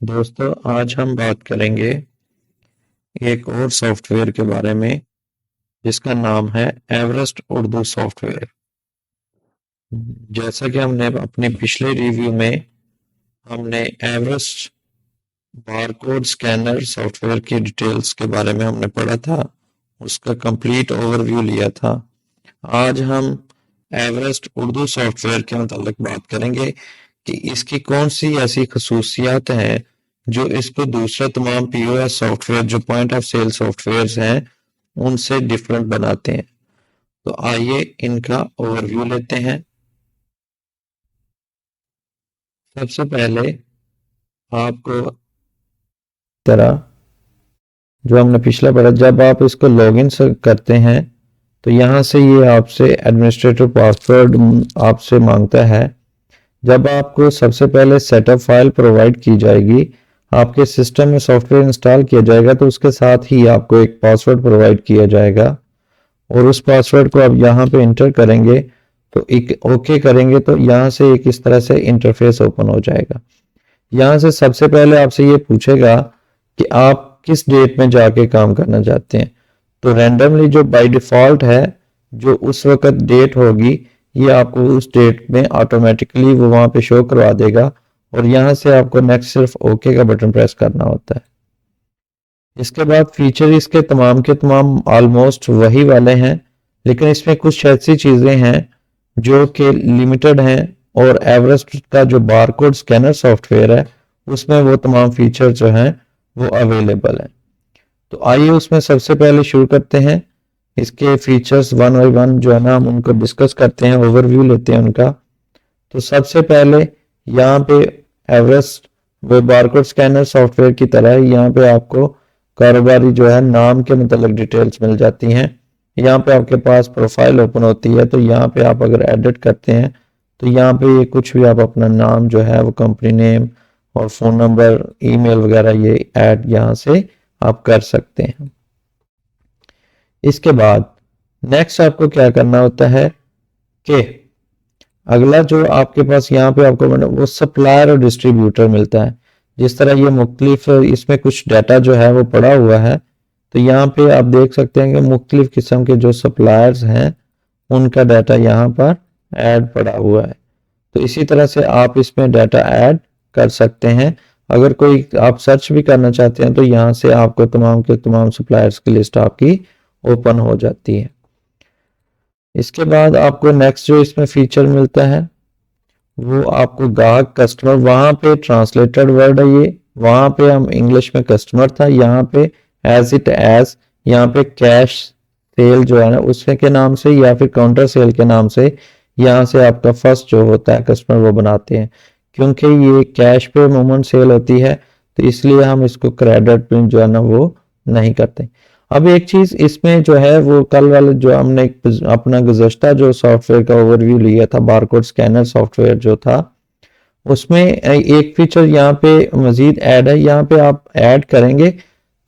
दोस्तों, आज हम बात करेंगे एक और सॉफ्टवेयर के बारे में जिसका नाम है एवरेस्ट उर्दू सॉफ्टवेयर। जैसा कि हमने अपने पिछले रिव्यू में हमने एवरेस्ट बारकोड स्कैनर सॉफ्टवेयर की डिटेल्स के बारे में हमने पढ़ा था, उसका कंप्लीट ओवरव्यू लिया था। आज हम एवरेस्ट उर्दू सॉफ्टवेयर के मुतालिक बात करेंगे कि इसकी कौन सी ऐसी खसूसियात हैं जो इसको दूसरे तमाम पीओएस सॉफ्टवेयर जो पॉइंट ऑफ सेल सॉफ्टवेयर हैं उनसे डिफरेंट बनाते हैं। तो आइए इनका ओवरव्यू लेते हैं। सबसे पहले आपको तरह जो हमने पिछला पढ़ा, जब आप इसको लॉगिन करते हैं तो यहाँ से ये आपसे एडमिनिस्ट्रेटिव पासवर्ड आपसे मांगता है। जब आपको सबसे पहले सेटअप फाइल प्रोवाइड की जाएगी, आपके सिस्टम में सॉफ्टवेयर इंस्टॉल किया जाएगा तो उसके साथ ही आपको एक पासवर्ड प्रोवाइड किया जाएगा और उस पासवर्ड को आप यहाँ पे इंटर करेंगे तो एक ओके करेंगे तो यहाँ से एक इस तरह से इंटरफेस ओपन हो जाएगा। यहाँ से सबसे पहले आपसे ये पूछेगा कि आप किस डेट में जाके काम करना चाहते हैं। तो रैंडमली जो बाय डिफॉल्ट है, जो उस वक्त डेट होगी, ये आपको उस डेट में ऑटोमेटिकली वो वहां पे शो करवा देगा और यहाँ से आपको नेक्स्ट सिर्फ ओके का बटन प्रेस करना होता है। इसके बाद फीचर इसके तमाम के तमाम ऑलमोस्ट वही वाले हैं, लेकिन इसमें कुछ ऐसी चीजें हैं जो कि लिमिटेड हैं और एवरेस्ट का जो बारकोड स्कैनर सॉफ्टवेयर है उसमें वो तमाम फीचर जो हैं वो अवेलेबल हैं। तो आइए उसमें सबसे पहले शुरू करते हैं। इसके फीचर्स वन बाई वन जो है ना हम उनको डिस्कस करते हैं, ओवरव्यू लेते हैं उनका। तो सबसे पहले यहाँ पे एवरेस्ट वो बारकोड स्कैनर सॉफ्टवेयर की तरह यहाँ पे आपको कारोबारी जो है नाम के मतलब डिटेल्स मिल जाती हैं। यहाँ पे आपके पास प्रोफाइल ओपन होती है, तो यहाँ पे आप अगर एडिट करते हैं तो यहाँ पे ये कुछ भी आप अपना नाम जो है वो कंपनी नेम और फोन नंबर ईमेल वगैरह ये ऐड यहाँ से आप कर सकते हैं। इसके बाद नेक्स्ट आपको क्या करना होता है कि अगला जो आपके पास यहाँ पे आपको वो सप्लायर और डिस्ट्रीब्यूटर मिलता है। जिस तरह ये मुख्तलिफ इसमें कुछ डाटा जो है वो पड़ा हुआ है, तो यहाँ पे आप देख सकते हैं कि मुख्तलिफ किस्म के जो सप्लायर्स हैं उनका डाटा यहाँ पर ऐड पड़ा हुआ है। तो इसी तरह से आप इसमें डाटा ऐड कर सकते हैं। अगर कोई आप सर्च भी करना चाहते हैं तो यहाँ से आपको तमाम के तमाम सप्लायर्स की लिस्ट आपकी ओपन हो जाती है। इसके बाद आपको नेक्स्ट जो इसमें फीचर मिलता है वो आपको ग्राहक कस्टमर, वहां पे ट्रांसलेटेड वर्ड है ये, वहां पे हम इंग्लिश में कस्टमर था, यहाँ पे एज इट एज, यहाँ पे कैश सेल जो है ना उसके के नाम से या फिर काउंटर सेल के नाम से यहाँ से आपका फर्स्ट जो होता है कस्टमर वो बनाते हैं। क्योंकि ये कैश पे अमूमन सेल होती है तो इसलिए हम इसको क्रेडिट पे जो है ना वो नहीं करते। अब एक चीज इसमें जो है वो कल वाले जो हमने अपना गुज़श्ता जो सॉफ्टवेयर का ओवरव्यू लिया था, बारकोड स्कैनर सॉफ्टवेयर जो था, उसमें एक फीचर यहाँ पे मजीद ऐड है। यहाँ पे आप ऐड करेंगे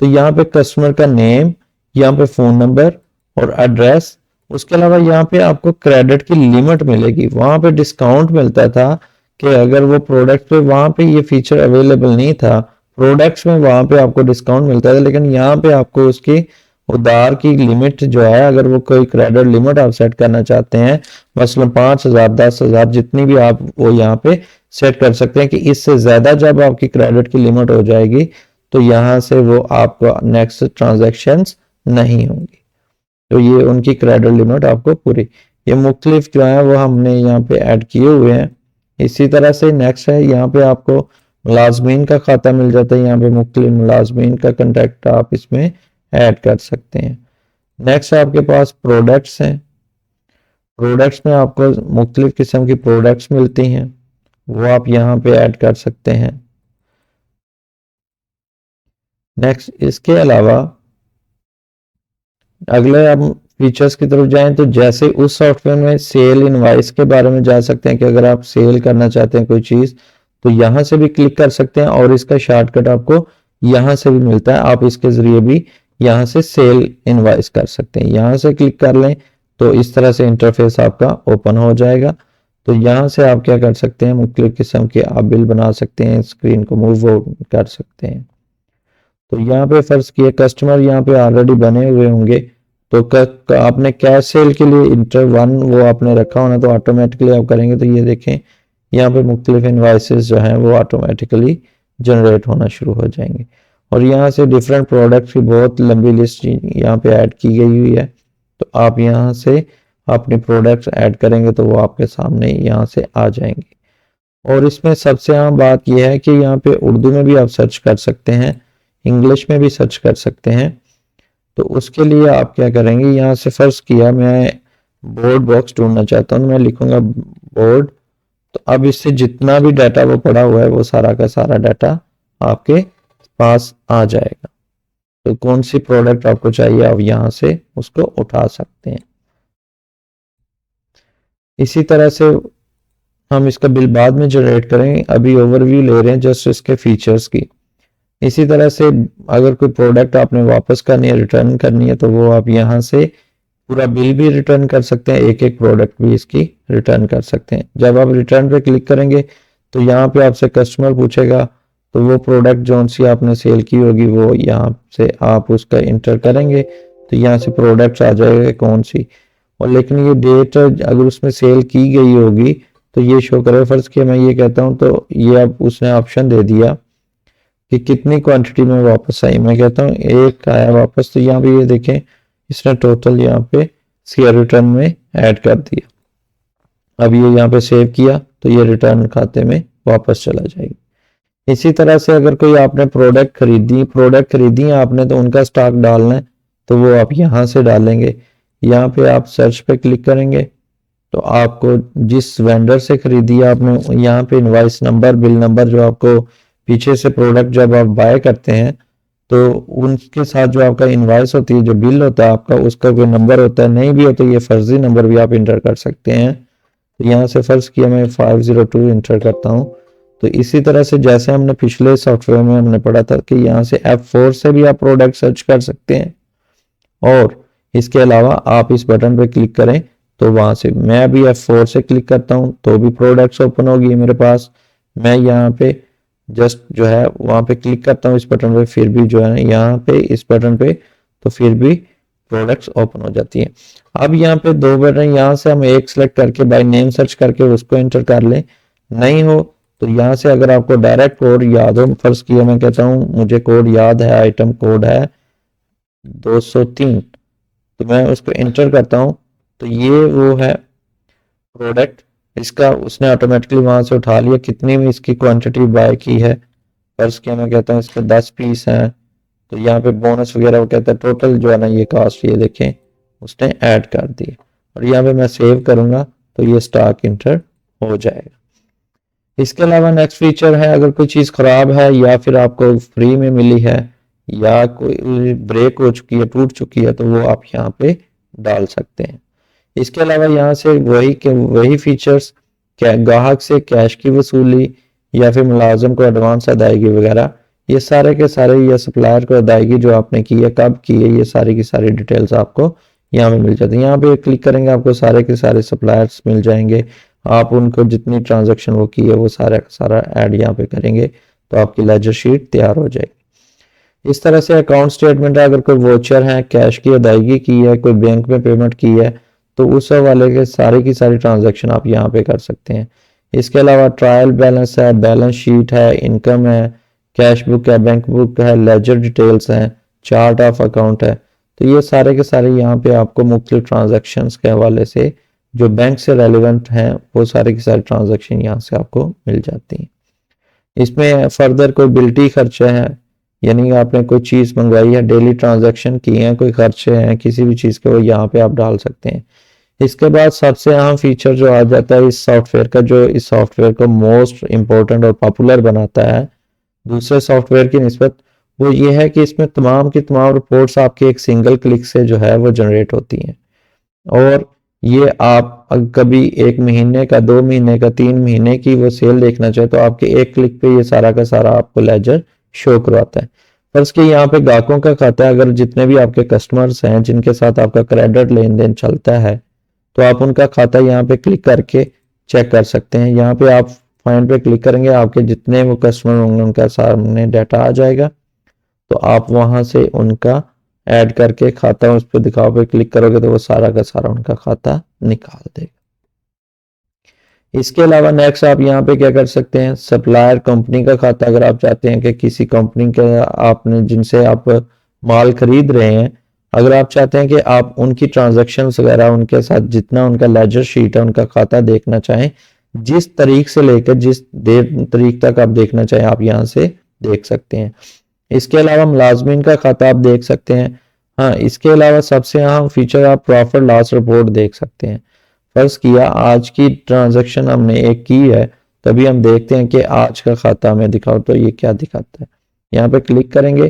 तो यहाँ पे कस्टमर का नेम, यहाँ पे फोन नंबर और एड्रेस, उसके अलावा यहाँ पे आपको क्रेडिट की लिमिट मिलेगी। वहां पे डिस्काउंट मिलता था कि अगर वो प्रोडक्ट पे वहां पे ये फीचर अवेलेबल नहीं था, प्रोडक्ट्स में वहां पे आपको डिस्काउंट मिलता था, लेकिन यहाँ पे आपको उसकी उधार की लिमिट जो है, अगर वो कोई क्रेडिट लिमिट आप सेट करना चाहते हैं, मसलन 5,000 10,000 जितनी भी आप वो यहाँ पे सेट कर सकते हैं कि इससे ज्यादा जब आपकी क्रेडिट की लिमिट हो जाएगी तो यहाँ से वो आपको नेक्स्ट ट्रांजेक्शन्स नहीं होंगी। तो ये उनकी क्रेडिट लिमिट आपको पूरी, ये मुख्तलिफ जो है वो हमने यहाँ पे ऐड किए हुए हैं। इसी तरह से नेक्स्ट है यहाँ पे आपको मुलाजमीन का खाता मिल जाता है। यहाँ पे मुख्तलिफ मुलाजमीन का कंटेक्ट आप इसमें ऐड कर सकते हैं। नेक्स्ट आपके पास प्रोडक्ट्स हैं। प्रोडक्ट्स में आपको मुख्तलिफ किस्म की प्रोडक्ट्स मिलती हैं, वो आप यहाँ पे ऐड कर सकते हैं। नेक्स्ट इसके अलावा अगले हम फीचर्स की तरफ जाएं तो जैसे उस सॉफ्टवेयर में सेल इनवाइस के बारे में जा सकते हैं कि अगर आप सेल करना चाहते हैं कोई चीज तो यहाँ से भी क्लिक कर सकते हैं और इसका शॉर्टकट आपको यहाँ से भी मिलता है। आप इसके जरिए भी यहाँ से सेल इनवाइस कर सकते हैं। यहाँ से क्लिक कर लें तो इस तरह से इंटरफेस आपका ओपन हो जाएगा। तो यहाँ से आप क्या कर सकते हैं, मुख्तलिफ किस्म के आप बिल बना सकते हैं, स्क्रीन को मूव कर सकते हैं। तो यहाँ पे फर्ज किए कस्टमर यहाँ पे ऑलरेडी बने हुए होंगे, तो आपने कैश सेल के लिए इंटर वन वो आपने रखा होना, तो ऑटोमेटिकली आप करेंगे तो ये देखें यहाँ पे मुख्तलिफ इनवाइसेस जो हैं वो ऑटोमेटिकली जनरेट होना शुरू हो जाएंगे। और यहाँ से डिफरेंट प्रोडक्ट्स की बहुत लंबी लिस्ट यहाँ पे ऐड की गई हुई है। तो आप यहाँ से अपने प्रोडक्ट्स ऐड करेंगे तो वो आपके सामने यहाँ से आ जाएंगे। और इसमें सबसे आम बात यह है कि यहाँ पे उर्दू में भी आप सर्च कर सकते हैं, इंग्लिश में भी सर्च कर सकते हैं। तो उसके लिए आप क्या करेंगे, यहाँ से फर्ज किया मैं बोर्ड बॉक्स ढूंढना चाहता हूँ, मैं लिखूंगा बोर्ड। तो अब इससे जितना भी डाटा वो पड़ा हुआ है वो सारा का सारा डाटा आपके पास आ जाएगा। तो कौन सी प्रोडक्ट आपको चाहिए आप यहाँ से उसको उठा सकते हैं। इसी तरह से हम इसका बिल बाद में जनरेट करेंगे, अभी ओवरव्यू ले रहे हैं जस्ट इसके फीचर्स की। इसी तरह से अगर कोई प्रोडक्ट आपने वापस करनी है, रिटर्न करनी है, तो वो आप यहाँ से पूरा बिल भी रिटर्न कर सकते हैं, एक एक प्रोडक्ट भी इसकी रिटर्न कर सकते हैं। जब आप रिटर्न पे क्लिक करेंगे तो यहाँ पे आपसे कस्टमर पूछेगा, तो वो प्रोडक्ट जो सी आपने सेल की होगी वो यहाँ से आप उसका इंटर करेंगे तो यहाँ से प्रोडक्ट्स आ जाएगा कौन सी। और लेकिन ये डेट अगर उसमें सेल की गई होगी तो ये शो करे। फर्ज किया मैं ये कहता हूँ तो ये अब उसने ऑप्शन दे दिया कि कितनी क्वांटिटी में वापस आई। मैं कहता हूँ एक आया वापस, तो यहाँ पे ये देखें इसने टोटल यहाँ पे शेयर रिटर्न में ऐड कर दिया। अब ये यहाँ पे सेव किया तो ये रिटर्न खाते में वापस चला जाएगा। इसी तरह से अगर कोई आपने प्रोडक्ट खरीदी है आपने, तो उनका स्टॉक डालना है तो वो आप यहाँ से डालेंगे। यहाँ पे आप सर्च पे क्लिक करेंगे तो आपको जिस वेंडर से खरीदी है आपने, यहाँ पे इनवाइस नंबर, बिल नंबर, जो आपको पीछे से प्रोडक्ट जब आप बाय करते हैं तो उनके साथ जो आपका इनवाइस होती है, जो बिल होता है आपका, उसका कोई नंबर होता है, नहीं भी हो तो ये फर्जी नंबर भी आप इंटर कर सकते हैं। तो यहाँ से फर्ज किया मैं 502 इंटर करता हूँ। तो इसी तरह से जैसे हमने पिछले सॉफ्टवेयर में हमने पढ़ा था कि यहाँ से F4 से भी आप प्रोडक्ट सर्च कर सकते हैं। और इसके अलावा आप इस बटन पे क्लिक करें तो वहां से, मैं अभी F4 से क्लिक करता हूं तो भी प्रोडक्ट्स ओपन होगी मेरे पास। मैं यहाँ पे जस्ट जो है वहां पे क्लिक करता हूँ इस बटन पे, फिर भी जो है यहाँ पे इस बटन पे, तो फिर भी प्रोडक्ट्स ओपन हो जाती है। अब यहाँ पे दो बटन, यहाँ से हम एक सेलेक्ट करके बाय नेम सर्च करके उसको एंटर कर लें। नहीं हो तो यहाँ से अगर आपको डायरेक्ट कोड याद हो, फर्ज किया मैं कहता हूँ मुझे कोड याद है, आइटम कोड है 203, तो मैं उसको एंटर करता हूँ तो ये वो है प्रोडक्ट, इसका उसने ऑटोमेटिकली वहां से उठा लिया कितनी में इसकी क्वांटिटी बाय की है। फर्ज किया मैं कहता हूँ इसके 10 पीस हैं, तो यहाँ पे बोनस वगैरह वो कहता है टोटल जो है ना ये कास्ट, ये देखें उसने ऐड कर दी। और यहाँ पे मैं सेव करूंगा तो ये स्टॉक इंटर हो जाएगा। इसके अलावा नेक्स्ट फीचर है, अगर कोई चीज़ खराब है या फिर आपको फ्री में मिली है या कोई ब्रेक हो चुकी है, टूट चुकी है, तो वो आप यहाँ पे डाल सकते हैं। इसके अलावा यहाँ से वही फीचर्स, ग्राहक से कैश की वसूली या फिर मुलाजम को एडवांस अदायगी वगैरह, ये सारे के सारे, या सप्लायर को अदायगी जो आपने की है, कब की है, ये सारी की सारी डिटेल्स आपको यहाँ पे मिल जाती है। यहाँ पे क्लिक करेंगे आपको सारे के सारे सप्लायर्स मिल जाएंगे। आप उनको जितनी ट्रांजैक्शन वो की है वो सारा का सारा ऐड यहाँ पे करेंगे तो आपकी लेजर शीट तैयार हो जाएगी। इस तरह से अकाउंट स्टेटमेंट है, अगर कोई वोचर है, कैश की अदायगी की है, कोई बैंक में पेमेंट की है, तो उस वाले के सारी की सारी ट्रांजैक्शन आप यहाँ पे कर सकते हैं। इसके अलावा ट्रायल बैलेंस है, बैलेंस शीट है, इनकम है, कैश बुक है, बैंक बुक है, लेजर डिटेल्स हैं, चार्ट ऑफ अकाउंट है। तो ये सारे के सारे यहाँ पे आपको मुख्तलिफ ट्रांजैक्शंस के हवाले से जो बैंक से रेलिवेंट हैं वो सारे की सारी ट्रांजैक्शन यहाँ से आपको मिल जाती हैं। इसमें फर्दर कोई बिल्टी खर्चे हैं, यानी आपने कोई चीज़ मंगवाई है, डेली ट्रांजैक्शन किए हैं, कोई खर्चे हैं किसी भी चीज़ के, वो यहाँ पे आप डाल सकते हैं। इसके बाद सबसे अहम फीचर जो आ जाता है इस सॉफ्टवेयर का, जो इस सॉफ्टवेयर को मोस्ट इम्पोर्टेंट और पॉपुलर बनाता है दूसरे सॉफ्टवेयर की निस्बत, वो ये है कि इसमें तमाम की तमाम रिपोर्ट्स आपके एक सिंगल क्लिक से जो है वो जनरेट होती हैं। और ये आप कभी 1 महीने का, 2 महीने का, 3 महीने की वो सेल देखना चाहे तो आपके एक क्लिक पे ये सारा का सारा आपको लेजर शो करवाता है। फर्स्ट कि यहाँ पे ग्राहकों का खाता है, अगर जितने भी आपके कस्टमर्स हैं जिनके साथ आपका क्रेडिट लेन देन चलता है, तो आप उनका खाता यहाँ पे क्लिक करके चेक कर सकते हैं। यहाँ पे आप फाइंड पे क्लिक करेंगे, आपके जितने वो कस्टमर होंगे उनका सामने डाटा आ जाएगा, तो आप वहां से उनका ऐड करके खाता उस पर दिखाओ पे क्लिक करोगे तो वो सारा का सारा उनका खाता निकाल देगा। इसके अलावा नेक्स्ट आप यहाँ पे क्या कर सकते हैं, सप्लायर कंपनी का खाता, अगर आप चाहते हैं कि किसी कंपनी का आपने जिनसे आप माल खरीद रहे हैं, अगर आप चाहते हैं कि आप उनकी ट्रांजैक्शंस वगैरह उनके साथ जितना उनका लेजर शीट है उनका खाता देखना चाहें, जिस तारीख से लेकर जिस तारीख तक आप देखना चाहें आप यहाँ से देख सकते हैं। इसके अलावा मुलाजमीन का खाता आप देख सकते हैं। हाँ, इसके अलावा सबसे अहम फीचर आप प्रॉफिट लॉस रिपोर्ट देख सकते हैं। फर्ज किया आज की ट्रांजैक्शन हमने एक की है, तभी हम देखते हैं कि आज का खाता हमें दिखाओ तो ये क्या दिखाता है। यहाँ पे क्लिक करेंगे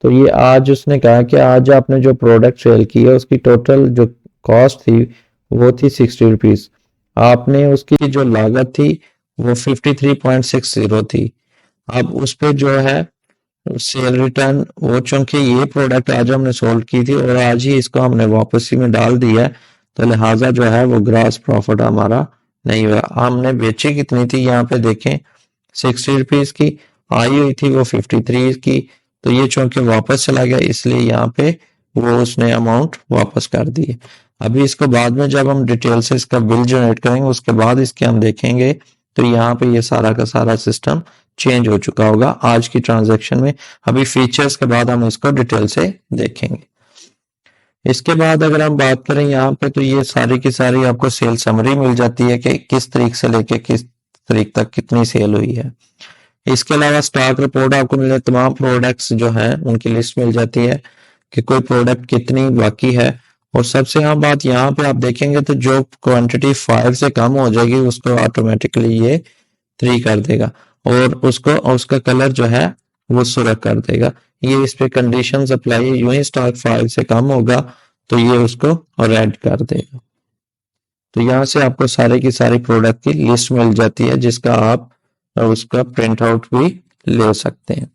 तो ये आज उसने कहा कि आज आपने जो प्रोडक्ट सेल की है उसकी टोटल जो कॉस्ट थी वो थी 60 रुपीज, आपने उसकी जो लागत थी वो 53.60 थी। अब उस पर जो है सेल रिटर्न, वो चूंकि ये प्रोडक्ट आज हमने सोल्ड की थी और आज ही इसको हमने वापसी में डाल दिया है, तो लिहाजा जो है वो ग्रॉस प्रॉफिट हमारा नहीं हुआ। हमने बेची कितनी थी, यहाँ पे देखें 60 रुपीज की, आई हुई थी वो 53 की, तो ये चूंकि वापस चला गया इसलिए यहाँ पे वो उसने अमाउंट वापस कर दी है। अभी इसको बाद में जब हम डिटेल से इसका बिल जनरेट करेंगे उसके बाद इसके हम देखेंगे तो यहाँ पे ये सारा का सारा सिस्टम चेंज हो चुका होगा आज की ट्रांजैक्शन में। अभी फीचर्स के बाद हम इसको डिटेल से देखेंगे। इसके बाद अगर हम बात करें यहाँ पे तो ये सारी की सारी आपको सेल समरी मिल जाती है कि किस तारीख से लेके किस तारीख तक कितनी सेल हुई है। इसके अलावा स्टॉक रिपोर्ट आपको मिल जाती है, तमाम प्रोडक्ट्स जो हैं उनकी लिस्ट मिल जाती है कि कोई प्रोडक्ट कितनी बाकी है। और सबसे अहम बात यहाँ पे आप देखेंगे तो जो क्वांटिटी 5 से कम हो जाएगी उसको ऑटोमेटिकली ये 3 कर देगा और उसको उसका कलर जो है वो सुर्ख कर देगा। ये इस पे कंडीशंस अप्लाई है, यूं ही स्टॉक 5 से कम होगा तो ये उसको रेड कर देगा। तो यहाँ से आपको सारे की सारी प्रोडक्ट की लिस्ट मिल जाती है जिसका आप उसका प्रिंट आउट भी ले सकते हैं।